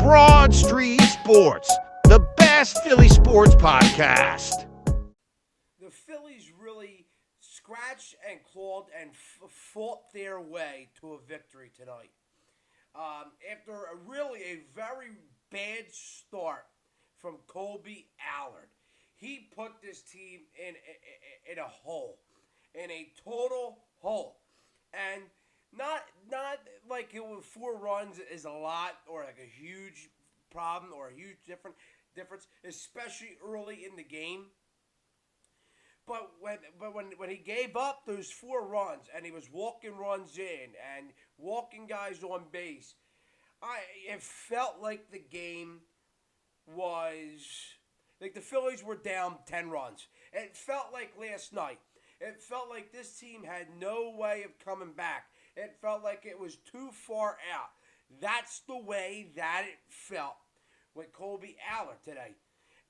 Broad Street Sports, the best Philly sports podcast. The Phillies really scratched and clawed and fought their way to a victory tonight. After a very bad start from Colby Allard, he put this team in a hole, in a total hole, and not like it was 4 runs is a lot or like a huge problem or a huge difference, especially early in the game. But when he gave up those 4 runs and he was walking runs in and walking guys on base, it felt like the game was like the Phillies were down 10 runs. It felt like last night. It felt like this team had no way of coming back. It felt like it was too far out. That's the way that it felt with Colby Allard today.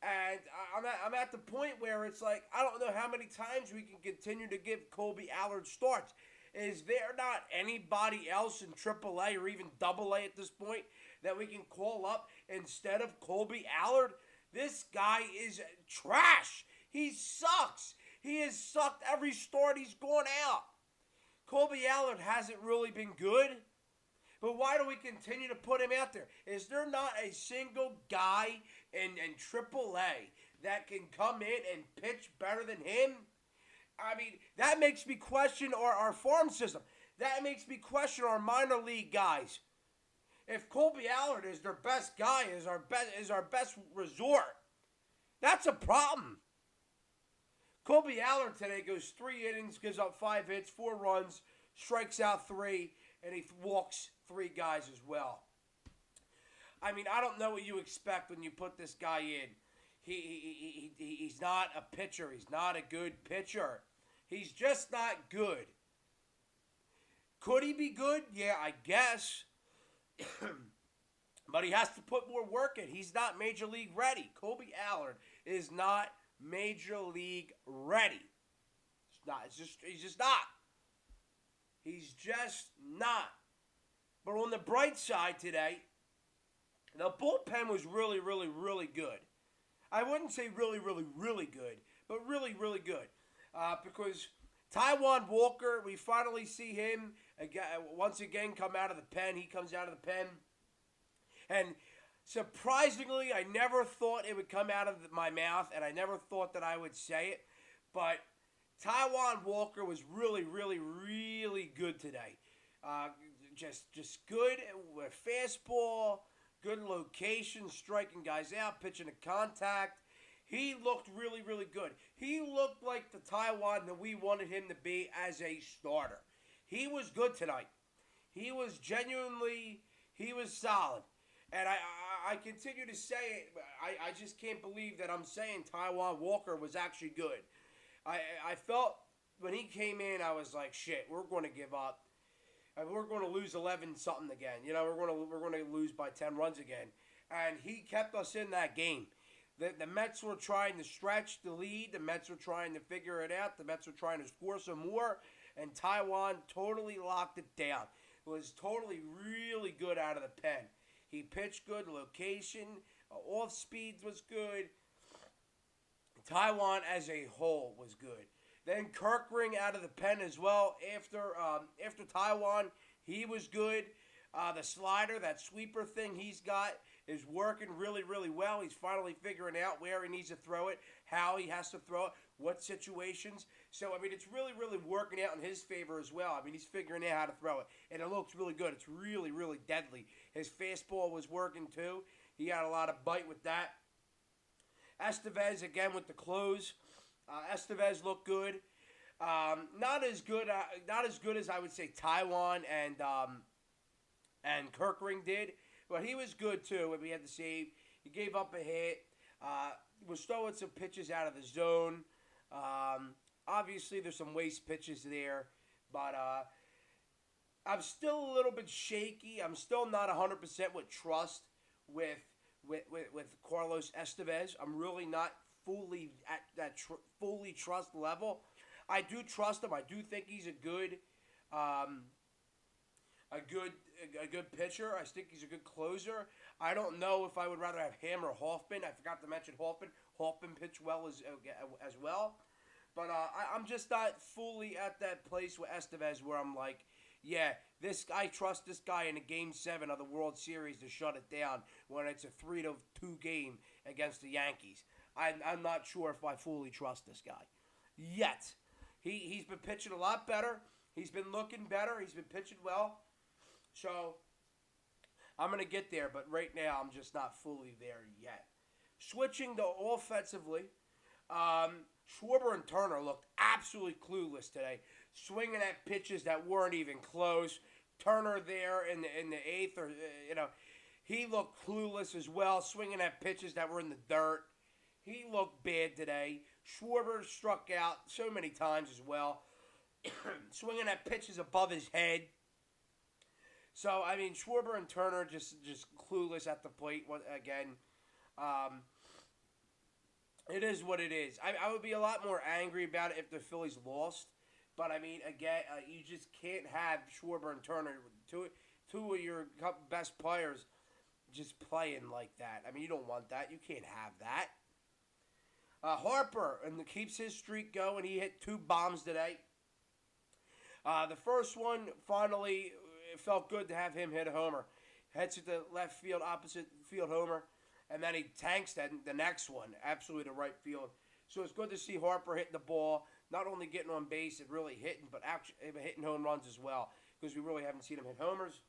And I'm at the point where it's like, I don't know how many times we can continue to give Colby Allard starts. Is there not anybody else in AAA or even AA at this point that we can call up instead of Colby Allard? This guy is trash. He sucks. He has sucked every start he's gone out. Colby Allard hasn't really been good. But why do we continue to put him out there? Is there not a single guy in AAA that can come in and pitch better than him? I mean, that makes me question our farm system. That makes me question our minor league guys. If Colby Allard is their best guy, is our best resort, that's a problem. Colby Allard today goes 3 innings, gives up 5 hits, 4 runs, strikes out 3, and he walks 3 guys as well. I mean, I don't know what you expect when you put this guy in. He's not a pitcher. He's not a good pitcher. He's just not good. Could he be good? Yeah, I guess. But he has to put more work in. He's not Major League ready. Colby Allard is not Major League ready. He's just not. He's just not. But on the bright side today, the bullpen was really, really, really good. I wouldn't say really, really, really good, but really, really good. Because Taijuan Walker, we finally see him once again come out of the pen. He comes out of the pen. And surprisingly, I never thought it would come out of my mouth, and I never thought that I would say it. But Taijuan Walker was really, really, really good today. Just good with fastball, good location, striking guys out, pitching to contact. He looked really, really good. He looked like the Taijuan that we wanted him to be as a starter. He was good tonight. He was solid. And I continue to say it. I just can't believe that I'm saying Taijuan Walker was actually good. I felt when he came in, I was like, shit, we're going to give up. We're going to lose 11-something again. You know, we're going to lose by 10 runs again. And he kept us in that game. The Mets were trying to stretch the lead. The Mets were trying to figure it out. The Mets were trying to score some more. And Taijuan totally locked it down. It was totally really good out of the pen. He pitched good, location, off speed was good. Taijuan as a whole was good. Then Kirkring out of the pen as well. After Taijuan, he was good. The slider, that sweeper thing he's got is working really, really well. He's finally figuring out where he needs to throw it, how he has to throw it, what situations. So, I mean, it's really, really working out in his favor as well. I mean, he's figuring out how to throw it, and it looks really good. It's really, really deadly. His fastball was working, too. He had a lot of bite with that. Estevez, again, with the close. Estevez looked good. Not as good as I would say Taijuan and Kirkring did, but he was good too. He had the save. He gave up a hit. Was throwing some pitches out of the zone. Obviously, there's some waste pitches there, but I'm still a little bit shaky. I'm still not 100% with trust with Carlos Estevez. I'm really not fully at that fully trust level. I do trust him. I do think he's a good a good pitcher. I think he's a good closer. I don't know if I would rather have him or Hoffman. I forgot to mention Hoffman. Hoffman pitched well as well. But I'm just not fully at that place with Estevez where I'm like, yeah, I trust this guy in a Game 7 of the World Series to shut it down when it's a 3-2 game against the Yankees. I'm not sure if I fully trust this guy yet. He's been pitching a lot better. He's been looking better. He's been pitching well. So I'm going to get there, but right now I'm just not fully there yet. Switching to offensively, Schwarber and Turner looked absolutely clueless today, swinging at pitches that weren't even close. Turner there in the eighth, or he looked clueless as well, swinging at pitches that were in the dirt. He looked bad today. Schwarber struck out so many times as well, swinging at pitches above his head. So I mean, Schwarber and Turner just clueless at the plate again. It is what it is. I would be a lot more angry about it if the Phillies lost. But, I mean, again, you just can't have Schwarber and Turner, two of your best players, just playing like that. I mean, you don't want that. You can't have that. Harper keeps his streak going. He hit 2 bombs today. The first one, finally, it felt good to have him hit a homer. Heads to the left field, opposite field homer. And then he tanks the next one, absolutely to right field. So it's good to see Harper hitting the ball, not only getting on base and really hitting, but actually hitting home runs as well, because we really haven't seen him hit homers.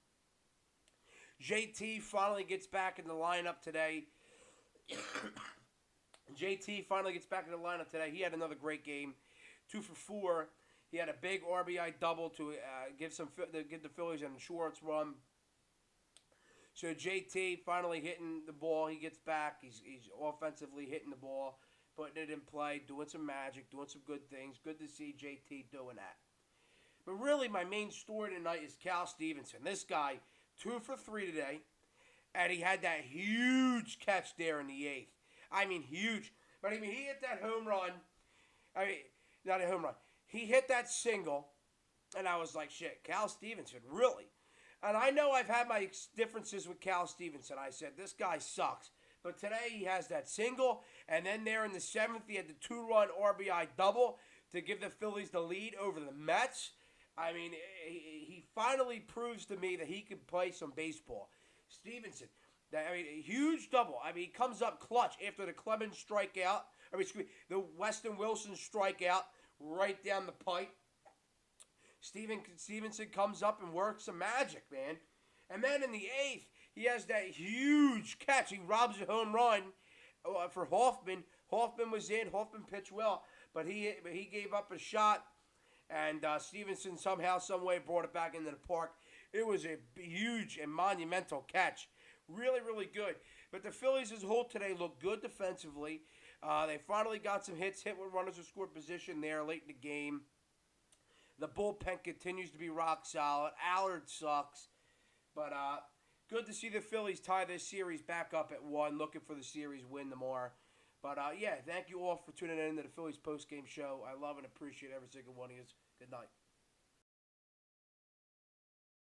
JT finally gets back in the lineup today. JT finally gets back in the lineup today. He had another great game, 2 for 4. He had a big RBI double to give the Phillies an insurance run. So JT finally hitting the ball. He gets back. He's offensively hitting the ball, putting it in play, doing some magic, doing some good things. Good to see JT doing that. But really, my main story tonight is Cal Stevenson. This guy, 2 for 3 today, and he had that huge catch there in the 8th. I mean, huge. But I mean, he hit that home run. I mean, not a home run. He hit that single, and I was like, shit, Cal Stevenson, really? And I know I've had my differences with Cal Stevenson. I said, this guy sucks. But today he has that single, and then there in the 7th, he had the 2-run RBI double to give the Phillies the lead over the Mets. I mean, he finally proves to me that he can play some baseball. Stevenson, a huge double. I mean, he comes up clutch after the Clemens strikeout. The Weston Wilson strikeout right down the pipe. Stevenson comes up and works some magic, man. And then in the 8th, he has that huge catch. He robs a home run for Hoffman. Hoffman was in. Hoffman pitched well, but he gave up a shot, and Stevenson somehow, some way brought it back into the park. It was a huge and monumental catch. Really, really good. But the Phillies as a whole today looked good defensively. They finally got some hits, hit with runners in score position there late in the game. The bullpen continues to be rock solid. Allard sucks. But good to see the Phillies tie this series back up at 1. Looking for the series win tomorrow. But yeah, thank you all for tuning in to the Phillies postgame show. I love and appreciate every single one of you. Good night.